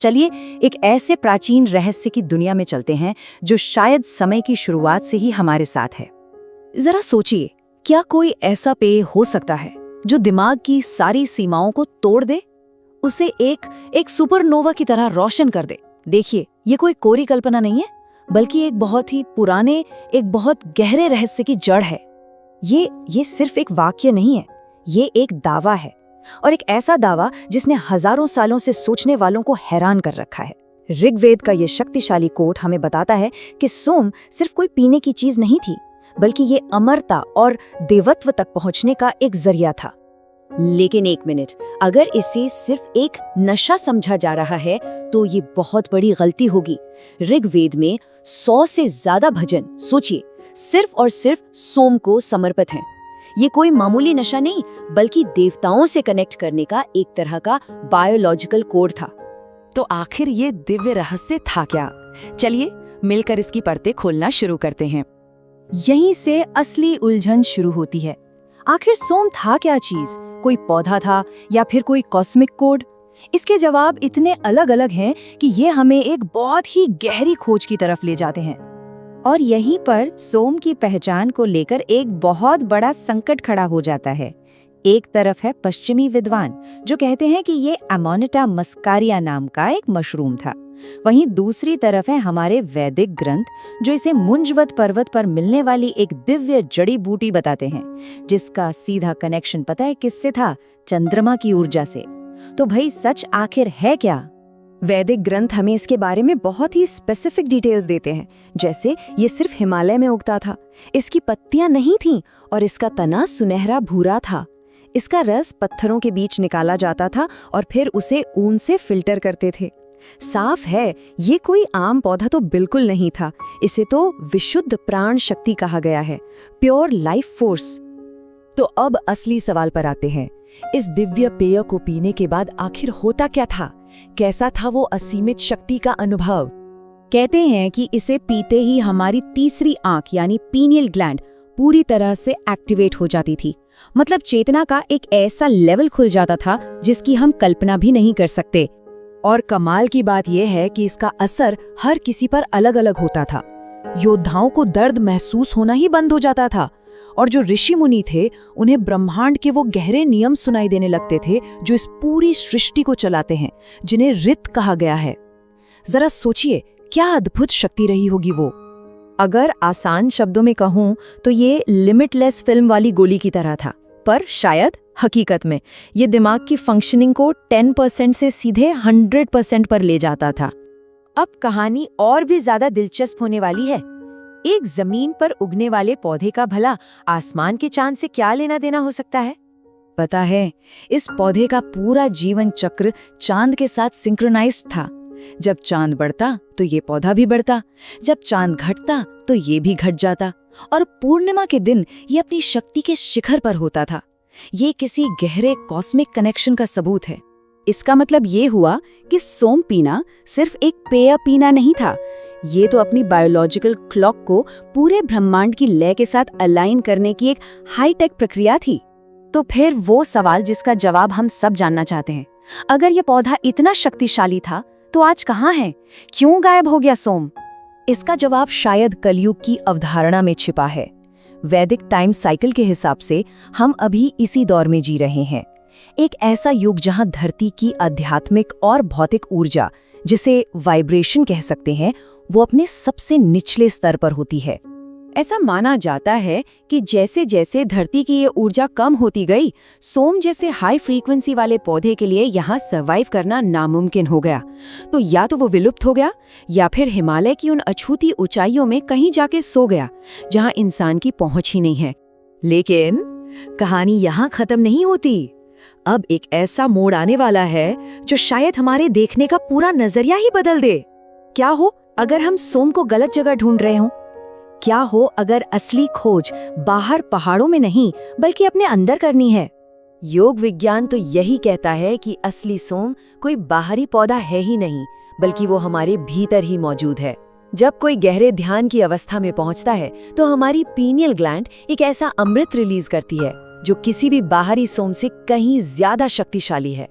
चलिए एक ऐसे प्राचीन रहस्य की दुनिया में चलते हैं जो शायद समय की शुरुआत से ही हमारे साथ है। जरा सोचिए, क्या कोई ऐसा पेय हो सकता है जो दिमाग की सारी सीमाओं को तोड़ दे, उसे एक सुपरनोवा की तरह रोशन कर दे। देखिए, ये कोई कोरी कल्पना नहीं है, बल्कि एक बहुत ही पुराने, एक बहुत गहरे रहस्य की जड़ है। ये सिर्फ एक वाक्य नहीं है, ये एक दावा है, और एक ऐसा दावा जिसने हजारों सालों से सोचने वालों को हैरान कर रखा है। ऋग्वेद का ये शक्तिशाली कोट हमें बताता है कि सोम सिर्फ कोई पीने की चीज नहीं थी, बल्कि ये अमरता और देवत्व तक पहुंचने का एक जरिया था। लेकिन एक मिनट, अगर इसे सिर्फ एक नशा समझा जा रहा है तो ये बहुत बड़ी गलती होगी। ऋग्वेद में 100 से ज्यादा भजन, सोचिए, सिर्फ और सिर्फ सोम को समर्पित हैं। ये कोई मामूली नशा नहीं, बल्कि देवताओं से कनेक्ट करने का एक तरह का बायोलॉजिकल कोड था। तो आखिर ये दिव्य रहस्य था क्या? चलिए मिलकर इसकी परतें खोलना शुरू करते हैं। यहीं से असली उलझन शुरू होती है। आखिर सोम था क्या चीज? कोई पौधा था या फिर कोई कॉस्मिक कोड? इसके जवाब इतने अलग अलग हैं कि ये हमें एक बहुत ही गहरी खोज की तरफ ले जाते हैं। और यहीं पर सोम की पहचान को लेकर एक बहुत बड़ा संकट खड़ा हो जाता है। एक तरफ है पश्चिमी विद्वान जो कहते हैं कि ये अमोनिटा मस्कारिया नाम का एक मशरूम था। वहीं दूसरी तरफ है हमारे वैदिक ग्रंथ जो इसे मुंजवत पर्वत पर मिलने वाली एक दिव्य जड़ी बूटी बताते हैं, जिसका सीधा कनेक्शन पता है किससे था? चंद्रमा की ऊर्जा से। तो भाई सच आखिर है क्या? वैदिक ग्रंथ हमें इसके बारे में बहुत ही स्पेसिफिक डिटेल्स देते हैं, जैसे ये सिर्फ हिमालय में उगता था, इसकी पत्तियां नहीं थीं और इसका तना सुनहरा भूरा था। इसका रस पत्थरों के बीच निकाला जाता था और फिर उसे ऊन से फिल्टर करते थे। साफ है, ये कोई आम पौधा तो बिल्कुल नहीं था। इसे तो विशुद्ध प्राण शक्ति कहा गया है, प्योर लाइफ फोर्स। तो अब असली सवाल पर आते हैं। इस दिव्य पेय को पीने के बाद आखिर होता क्या था? कैसा था वो असीमित शक्ति का अनुभव? कहते हैं कि इसे पीते ही हमारी तीसरी आंख यानी पीनियल ग्लैंड पूरी तरह से एक्टिवेट हो जाती थी। मतलब चेतना का एक ऐसा लेवल खुल जाता था जिसकी हम कल्पना भी नहीं कर सकते। और कमाल की बात यह है कि इसका असर हर किसी पर अलग अलग होता था। योद्धाओं को दर्द महसूस होना ही बंद हो जाता था, और जो ऋषि मुनि थे उन्हें ब्रह्मांड के वो गहरे नियम सुनाई देने लगते थे जो इस पूरी सृष्टि को चलाते हैं, जिन्हें ऋत कहा गया है। जरा सोचिए, क्या अद्भुत शक्ति रही होगी वो। अगर आसान शब्दों में कहूं तो ये लिमिटलेस फिल्म वाली गोली की तरह था, पर शायद हकीकत में ये दिमाग की फंक्शनिंग को 10% से सीधे 100% पर ले जाता था। अब कहानी और भी ज्यादा दिलचस्प होने वाली है। एक जमीन पर उगने वाले पौधे का भला आसमान के चांद से क्या लेना देना हो सकता है? पता है, इस पौधे का पूरा जीवन चक्र चांद के साथ सिंक्रोनाइज्ड था। जब चांद बढ़ता तो ये पौधा भी बढ़ता, जब चांद घटता तो ये भी घट जाता, और पूर्णिमा के दिन ये अपनी शक्ति के शिखर पर होता था। ये किसी गहरे कॉस्मिक कनेक्शन का सबूत है। इसका मतलब ये हुआ कि सोम पीना सिर्फ एक पेय पीना नहीं था, ये तो अपनी बायोलॉजिकल क्लॉक को पूरे ब्रह्मांड की लय के साथ अलाइन करने की एक हाईटेक प्रक्रिया थी। तो फिर वो सवाल जिसका जवाब हम सब जानना चाहते हैं, अगर ये पौधा इतना शक्तिशाली था तो आज कहाँ है? क्यों गायब हो गया सोम? इसका जवाब शायद कलयुग की अवधारणा में छिपा है। वैदिक टाइम साइकिल के हिसाब से हम अभी इसी दौर में जी रहे हैं, एक ऐसा युग जहां धरती की आध्यात्मिक और भौतिक ऊर्जा, जिसे वाइब्रेशन कह सकते हैं, वो अपने सबसे निचले स्तर पर होती है। ऐसा माना जाता है कि जैसे जैसे धरती की ये ऊर्जा कम होती गई, सोम जैसे हाई फ्रीक्वेंसी वाले पौधे के लिए यहाँ सर्वाइव करना नामुमकिन हो गया। तो या तो वो विलुप्त हो गया, या फिर हिमालय की उन अछूती ऊंचाइयों में कहीं जाके सो गया जहाँ इंसान की पहुंच ही नहीं है। लेकिन कहानी यहाँ खत्म नहीं होती। अब एक ऐसा मोड़ आने वाला है जो शायद हमारे देखने का पूरा नजरिया ही बदल दे। क्या हो अगर हम सोम को गलत जगह ढूंढ रहे हों? क्या हो अगर असली खोज बाहर पहाड़ों में नहीं बल्कि अपने अंदर करनी है? योग विज्ञान तो यही कहता है कि असली सोम कोई बाहरी पौधा है ही नहीं, बल्कि वो हमारे भीतर ही मौजूद है। जब कोई गहरे ध्यान की अवस्था में पहुंचता है तो हमारी पीनियल ग्लैंड एक ऐसा अमृत रिलीज करती है जो किसी भी बाहरी सोम से कहीं ज्यादा शक्तिशाली है।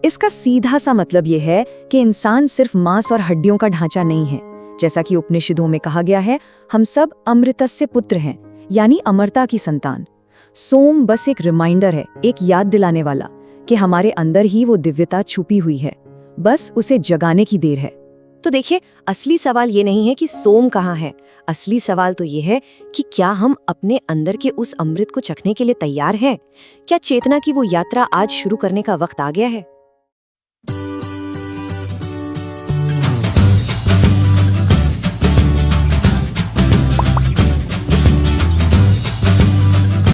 इसका सीधा सा मतलब ये है कि इंसान सिर्फ मांस और हड्डियों का ढांचा नहीं है। जैसा कि उपनिषदों में कहा गया है, हम सब अमृतस्य पुत्र हैं, यानी अमरता की संतान। सोम बस एक रिमाइंडर है, एक याद दिलाने वाला कि हमारे अंदर ही वो दिव्यता छुपी हुई है, बस उसे जगाने की देर है। तो देखिए, असली सवाल ये नहीं है कि सोम कहाँ है। असली सवाल तो ये है कि क्या हम अपने अंदर के उस अमृत को चखने के लिए तैयार हैं? क्या चेतना की वो यात्रा आज शुरू करने का वक्त आ गया है?